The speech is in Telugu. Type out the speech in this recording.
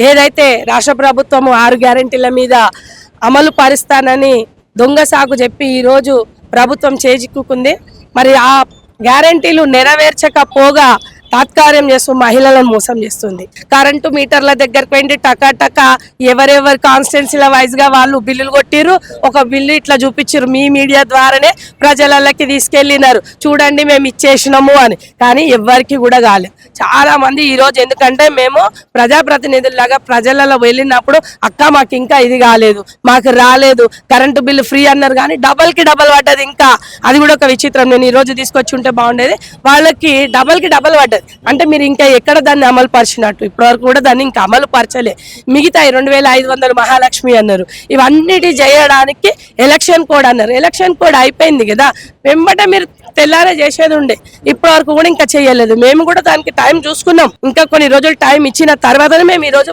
ఏదైతే రాష్ట్ర ప్రభుత్వము 6 గ్యారెంటీల మీద అమలు పరుస్తానని దొంగ సాకు చెప్పి ఈరోజు ప్రభుత్వం చేజిక్కుంది. మరి ఆ గ్యారెంటీలు నెరవేర్చకపోగా తాత్కార్యం చేస్తూ మహిళలను మోసం చేస్తుంది. కరెంటు మీటర్ల దగ్గరకు పోయింది టకా ఎవరెవరు కాన్స్టిట్యున్సీల వైజ్ గా వాళ్ళు బిల్లులు కొట్టిర్రు. ఒక బిల్లు ఇట్లా చూపించారు, మీ మీడియా ద్వారానే ప్రజలకి తీసుకెళ్ళినారు, చూడండి మేము ఇచ్చేసినాము అని. కానీ ఎవరికి కూడా కాలేదు. చాలా మంది ఈ రోజు ఎందుకంటే మేము ప్రజాప్రతినిధుల్లాగా ప్రజలలో వెళ్ళినప్పుడు అక్క మాకు ఇంకా ఇది కాలేదు, మాకు రాలేదు, కరెంటు బిల్లు ఫ్రీ అన్నారు కానీ డబల్ కి డబల్ పడ్డది. ఇంకా అది కూడా ఒక విచిత్రం. నేను ఈ రోజు తీసుకొచ్చి ఉంటే బాగుండేది. వాళ్ళకి డబల్ కి డబల్ పడ్డది. అంటే మీరు ఇంకా ఎక్కడ దాన్ని అమలు పరిచినట్టు? ఇప్పటివరకు కూడా దాన్ని ఇంకా అమలు పరచలే. మిగతా 2500 మహాలక్ష్మి అన్నారు. ఇవన్నిటి చేయడానికి ఎలక్షన్ కోడ్ అన్నారు. ఎలక్షన్ కోడ్ అయిపోయింది కదా, వెంబట మీరు తెల్లారే చేసేది ఉండే. ఇప్పటి వరకు కూడా ఇంకా చేయలేదు. మేము కూడా దానికి టైం చూసుకున్నాం. ఇంకా కొన్ని రోజులు టైం ఇచ్చిన తర్వాతనే మేము ఈ రోజు